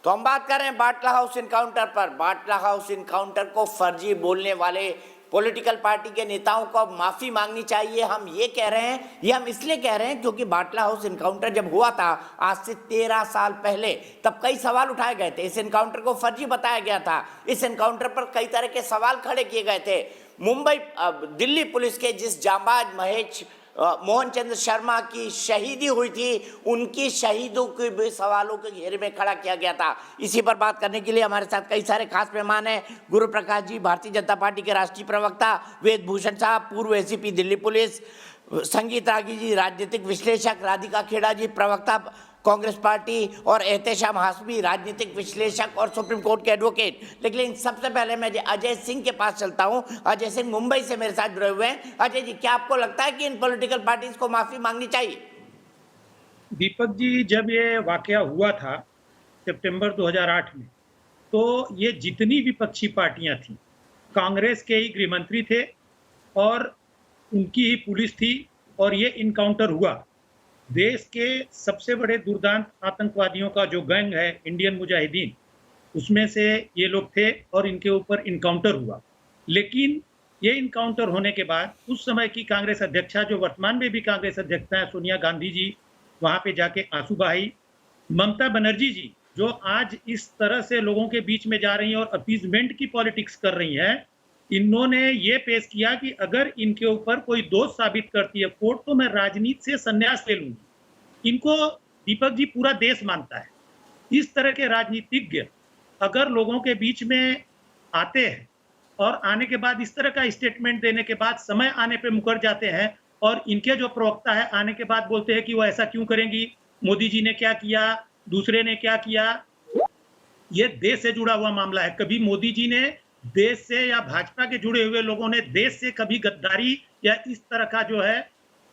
तो हम बात कर रहे हैं बाटला हाउस इनकाउंटर पर। बाटला हाउस इनकाउंटर को फर्जी बोलने वाले पॉलिटिकल पार्टी के नेताओं को अब माफी मांगनी चाहिए। हम ये कह रहे हैं, ये हम इसलिए कह रहे हैं क्योंकि बाटला हाउस इनकाउंटर जब हुआ था आज से 13 साल पहले, तब कई सवाल उठाए गए थे। इस इनकाउंटर को फर्जी बताया गया था। इस इनकाउंटर पर कई तरह के सवाल खड़े किए गए थे। दिल्ली पुलिस के जिस जांबाज महेश मोहन चंद्र शर्मा की शहीदी हुई थी, उनकी शहीदों के भी सवालों के घेरे में खड़ा किया गया था। इसी पर बात करने के लिए हमारे साथ कई सारे खास मेहमान हैं। गुरु प्रकाश जी, भारतीय जनता पार्टी के राष्ट्रीय प्रवक्ता, वेद भूषण साहब, पूर्व एसीपी दिल्ली पुलिस, संगीत रागी जी, राजनीतिक विश्लेषक, राधिका खेड़ा जी, प्रवक्ता कांग्रेस पार्टी, और एहतेशाम हाशमी, राजनीतिक विश्लेषक और सुप्रीम कोर्ट के एडवोकेट। लेकिन सबसे पहले मैं अजय सिंह के पास चलता हूं। अजय सिंह मुंबई से मेरे साथ जुड़े हुए हैं। अजय जी, क्या आपको लगता है कि इन पॉलिटिकल पार्टीज को माफी मांगनी चाहिए? दीपक जी, जब ये वाकया हुआ था सितंबर 2008 में, तो ये जितनी विपक्षी पार्टियां थी, कांग्रेस के ही गृहमंत्री थे और उनकी ही पुलिस थी, और ये इनकाउंटर हुआ। देश के सबसे बड़े दुर्दांत आतंकवादियों का जो गैंग है इंडियन मुजाहिदीन, उसमें से ये लोग थे और इनके ऊपर इनकाउंटर हुआ। लेकिन ये इनकाउंटर होने के बाद उस समय की कांग्रेस अध्यक्षा, जो वर्तमान में भी कांग्रेस अध्यक्षा है, सोनिया गांधी जी, वहां पे जाके आंसू बहाई। ममता बनर्जी जी, जो आज इस तरह से लोगों के बीच में जा रही हैं और अपीजमेंट की पॉलिटिक्स कर रही हैं, इन्होंने ये पेश किया कि अगर इनके ऊपर कोई दोष साबित करती है कोर्ट, तो मैं राजनीति से संन्यास ले लूंगी। इनको दीपक जी पूरा देश मानता है। इस तरह के राजनीतिज्ञ अगर लोगों के बीच में आते हैं और आने के बाद इस तरह का स्टेटमेंट देने के बाद समय आने पे मुकर जाते हैं, और इनके जो प्रवक्ता है आने के बाद बोलते हैं कि वो ऐसा क्यों करेंगी, मोदी जी ने क्या किया, दूसरे ने क्या किया। ये देश से जुड़ा हुआ मामला है। कभी मोदी जी ने देश से या भाजपा के जुड़े हुए लोगों ने देश से कभी गद्दारी या इस तरह का जो है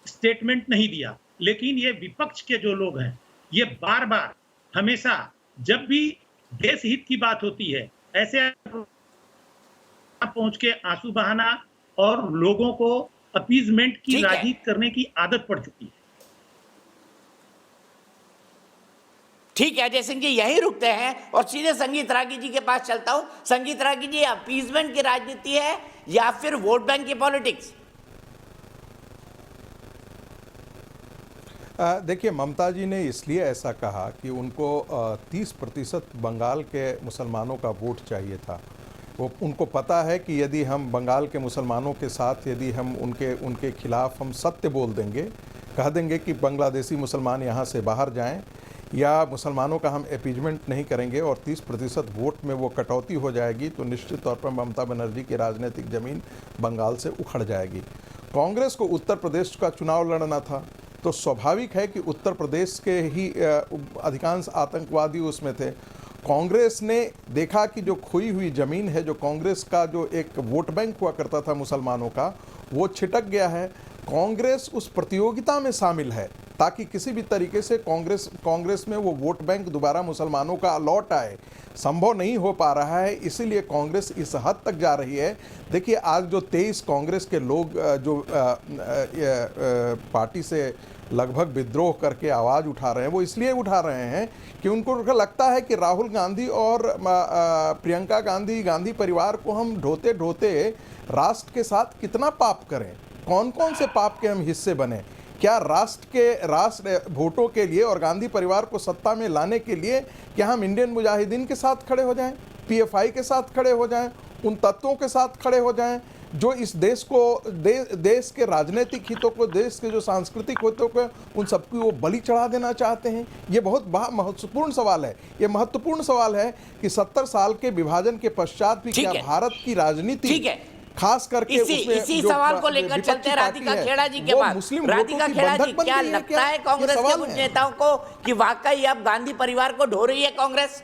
स्टेटमेंट नहीं दिया। लेकिन ये विपक्ष के जो लोग हैं, ये बार बार हमेशा जब भी देश हित की बात होती है, ऐसे पहुंच के आंसू बहाना और लोगों को अपीजमेंट की राजनीति करने की आदत पड़ चुकी है। ठीक है अजय सिंह जी, यहीं रुकते हैं और सीधे संगीत रागी जी के पास चलता हूं। संगीत रागी जी, अपीजमेंट की राजनीति है या फिर वोट बैंक की पॉलिटिक्स? देखिए, ममता जी ने इसलिए ऐसा कहा कि उनको 30% बंगाल के मुसलमानों का वोट चाहिए था। वो उनको पता है कि यदि हम बंगाल के मुसलमानों के साथ यदि हम उनके खिलाफ हम सत्य बोल देंगे, कह देंगे कि बांग्लादेशी मुसलमान यहाँ से बाहर जाएं, या मुसलमानों का हम अपीजमेंट नहीं करेंगे और 30% वोट में वो कटौती हो जाएगी, तो निश्चित तौर पर ममता बनर्जी की राजनीतिक ज़मीन बंगाल से उखड़ जाएगी। कांग्रेस को उत्तर प्रदेश का चुनाव लड़ना था, तो स्वाभाविक है कि उत्तर प्रदेश के ही अधिकांश आतंकवादी उसमें थे। कांग्रेस ने देखा कि जो खोई हुई ज़मीन है, जो कांग्रेस का जो एक वोट बैंक हुआ करता था मुसलमानों का, वो छिटक गया है। कांग्रेस उस प्रतियोगिता में शामिल है ताकि किसी भी तरीके से कांग्रेस में वो वोट बैंक दोबारा मुसलमानों का लौट आए। संभव नहीं हो पा रहा है, इसीलिए कांग्रेस इस हद तक जा रही है। देखिए, आज जो 23 कांग्रेस के लोग जो पार्टी से लगभग विद्रोह करके आवाज़ उठा रहे हैं, वो इसलिए उठा रहे हैं कि उनको लगता है कि राहुल गांधी और प्रियंका गांधी परिवार को हम ढोते ढोते राष्ट्र के साथ कितना पाप करें, कौन कौन से पाप के हम हिस्से बने। क्या राष्ट्र वोटों के लिए और गांधी परिवार को सत्ता में लाने के लिए क्या हम इंडियन मुजाहिदीन के साथ खड़े हो जाएं, पीएफआई के साथ खड़े हो जाएं, उन तत्वों के साथ खड़े हो जाएं जो इस देश को देश के राजनीतिक हितों को, देश के जो सांस्कृतिक हितों को, उन सबकी वो बलि चढ़ा देना चाहते हैं? ये बहुत महत्वपूर्ण सवाल है। ये महत्वपूर्ण सवाल है कि 70 साल के विभाजन के पश्चात भी क्या भारत की राजनीति खास करके इसी सवाल को लेकर चलते हैं राधिका खेड़ा जी के पास। राधिका खेड़ा जी, क्या लगता है कांग्रेस के कुछ नेताओं को कि वाकई अब गांधी परिवार को ढो रही है कांग्रेस?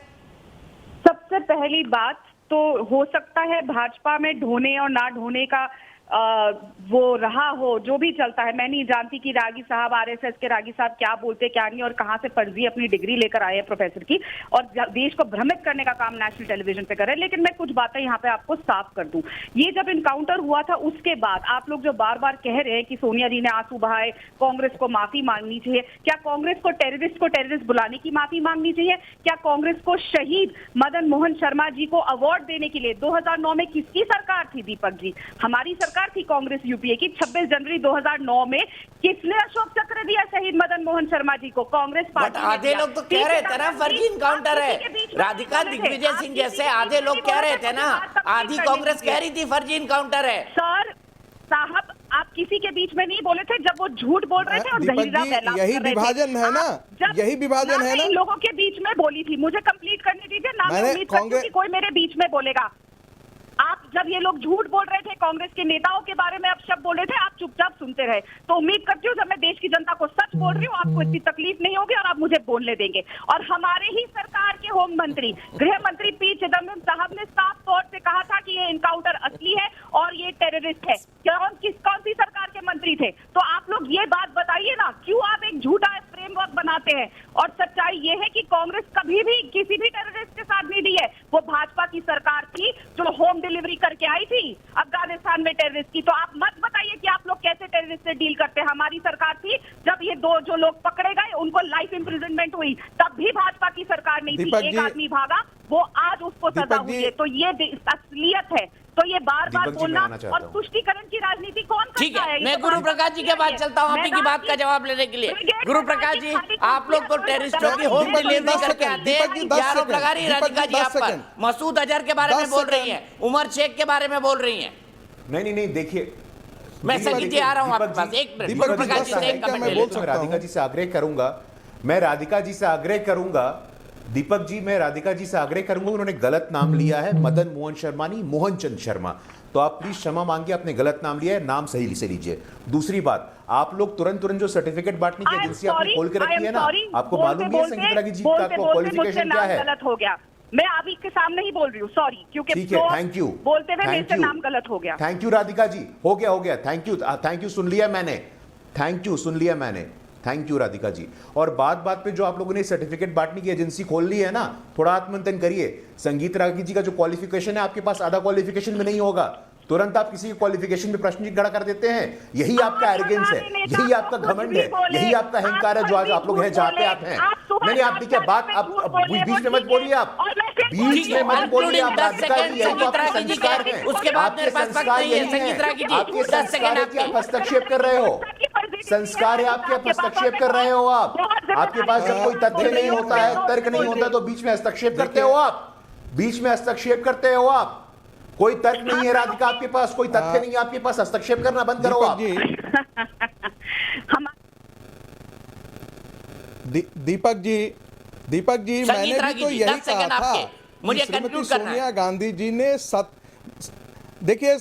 सबसे पहली बात तो हो सकता है भाजपा में ढोने और ना ढोने का वो रहा हो, जो भी चलता है, मैं नहीं जानती कि रागी साहब, आरएसएस के रागी साहब क्या बोलते क्या नहीं और कहां से फर्जी अपनी डिग्री लेकर आए हैं प्रोफेसर की और देश को भ्रमित करने का काम नेशनल टेलीविजन पे कर रहे हैं। लेकिन मैं कुछ बातें यहाँ पे आपको साफ कर दूं। ये जब इनकाउंटर हुआ था उसके बाद आप लोग जो बार बार कह रहे हैं कि सोनिया जी ने आंसू बहाए, कांग्रेस को माफी मांगनी चाहिए, क्या कांग्रेस को टेररिस्ट बुलाने की माफी मांगनी चाहिए? क्या कांग्रेस को शहीद मदन मोहन शर्मा जी को अवार्ड देने के लिए 2009 में किसकी सरकार थी दीपक जी? हमारी सरकार थी कांग्रेस यूपीए की। 26 जनवरी 2009 में किसने अशोक चक्र दिया शहीद मदन मोहन शर्मा जी को? कांग्रेस पार्टी। आधे लोग तो कह रहे थे ना फर्जी इनकाउंटर है, राधिका दिग्विजय सिंह जैसे आधे लोग कह रहे थे ना, आधी कांग्रेस कह रही थी फर्जी इनकाउंटर है। सर साहब, आप किसी के बीच में नहीं बोले थे जब वो झूठ बोल रहे थे और जहीरा फैला। यही विभाजन है ना, यही विभाजन है ना। इन लोगों के बीच में बोली थी, मुझे कंप्लीट करने दीजिए ना। मैं उम्मीद करती हूं कि कोई मेरे बीच में बोलेगा। आप जब ये लोग झूठ बोल रहे थे, कांग्रेस के नेताओं के बारे में अपशब्द बोल रहे थे, आप चुपचाप सुनते रहे। तो उम्मीद करती हूँ जब मैं देश की जनता को सच बोल रही हूँ आपको इतनी तकलीफ नहीं होगी और आप मुझे बोलने देंगे। और हमारे ही सरकार के होम मंत्री, गृह मंत्री पी चिदम्बरम साहब ने साफ तौर से कहा था कि ये इनकाउंटर असली है और ये टेररिस्ट है। कौन सी सरकार के मंत्री थे? तो आप लोग ये बात बताइए ना, क्यों आप एक झूठा फ्रेमवर्क बनाते हैं? और सच्चाई ये है कि कांग्रेस कभी भी किसी भी टेररिस्ट के साथ नहीं दी है। वो भाजपा की सरकार थी जो होम डिलीवरी करके आई थी अफगानिस्तान में टेररिस्ट की। तो आप मत बताइए कि आप लोग कैसे टेररिस्ट से डील करते हैं। हमारी सरकार थी जब ये दो जो लोग पकड़े गए उनको लाइफ इंप्रिजनमेंट हुई, तब भी भाजपा की सरकार नहीं थी। एक आदमी भागा, वो आज उसको सजा हुई है। तो ये असलियत है। तो ये बार बार बोलना और तुष्टीकरण की राजनीति कौन करता है? मैं गुरु प्रकाश जी के बाद चलता हूँ आपकी बात का जवाब लेने के लिए। गुरु प्रकाश जी, आप लोग तो टेररिस्टों की होम डिलीवरी करके आते हैं, आरोप लगा रही है राधिका जी आप पर। मसूद अजहर के बारे में बोल रही हैं, उमर शेख के बारे में बोल रही हैं। नहीं देखिए, मैं संगीत जी आ रहा हूँ आपके पास, एक मिनट। गुरु प्रकाश जी से एक कमेंट ले लेता हूं। राधिका जी से आग्रह करूंगा, मैं राधिका जी से आग्रह करूंगा, दीपक जी मैं राधिका जी से आग्रह करूंगा, उन्होंने गलत नाम लिया है, मदन मोहन शर्मा नहीं, मोहन चंद शर्मा। तो आप प्लीज क्षमा मांगिए, आपने गलत नाम लिया है, नाम सही से लीजिए। दूसरी बात, आप लोग तुरंत जो सर्टिफिकेट बांटने की एजेंसी आपने खोल के रखी है ना, आपको मालूम भी है संगीता जी का क्वालिफिकेशन क्या है? गलत हो गया, मैं अभी के सामने ही बोल रही हूँ, सॉरी, क्योंकि ठीक है, थैंक यू, बोलते हुए मेरे से नाम गलत हो गया। थैंक यू राधिका जी, हो गया, थैंक यू, सुन लिया मैंने, सुन लिया मैंने, थैंक यू राधिका जी। और बात पे जो आप लोगों ने सर्टिफिकेट बांटने की एजेंसी खोल ली है ना, थोड़ा आत्मचिंतन करिए। संगीत रागी जी का जो क्वालिफिकेशन है आपके पास आधा क्वालिफिकेशन में नहीं होगा, तुरंत आप किसी क्वालिफिकेशन पे प्रश्न खड़ा कर देते हैं। यही आपका एरोगेंस है, यही आपका घमंड है, यही आपका अहंकार है जो आज आप लोग हैं जहां पे आप हैं। नहीं आप देखिए, बात आप बीच में मत बोलिए, आप बीच में मत बोलिए। आप राधिका जी, यही तो आपके संस्कार हैं, आपके संस्कार यही हैं, आपके संस्कार है कि आप हस्तक्षेप कर रहे हो, संस्कार है आपके, आप हस्तक्षेप कर रहे हो। आपके पास जब कोई तथ्य नहीं होता है, तर्क नहीं होता, तो बीच में हस्तक्षेप करते हो आप, बीच में हस्तक्षेप करते हो आप। कोई तर्क नहीं है राधिका आपके पास, कोई तथ्य नहीं है आपके पास, हस्तक्षेप करना बंद करो आप। दीपक जी मैंने भी तो यही कहा था, मुझे श्रीमती सोनिया गांधी जी ने देखिए,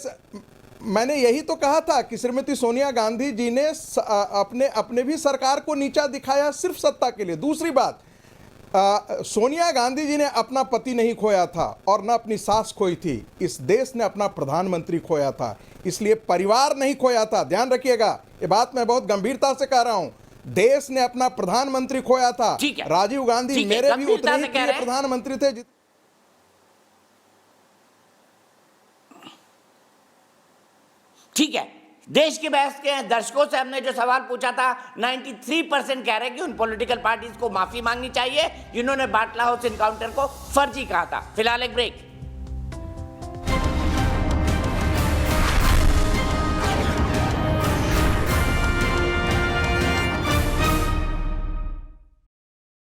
मैंने यही तो कहा था कि श्रीमती सोनिया गांधी जी ने अपने भी सरकार को नीचा दिखाया सिर्फ सत्ता के लिए। दूसरी बात, सोनिया गांधी जी ने अपना पति नहीं खोया था और न अपनी सास खोई थी, इस देश ने अपना प्रधानमंत्री खोया था, इसलिए परिवार नहीं खोया था। ध्यान रखिएगा, ये बात मैं बहुत गंभीरता से कह रहा हूं। देश ने अपना प्रधानमंत्री खोया था। राजीव गांधी मेरे भी उतने ही प्रिय प्रधानमंत्री थे। ठीक है, देश के बहस के दर्शकों से हमने जो सवाल पूछा था, 93% कह रहे हैं कि उन पॉलिटिकल पार्टीज को माफी मांगनी चाहिए जिन्होंने बाटला हाउस इनकाउंटर को फर्जी कहा था। फिलहाल एक ब्रेक।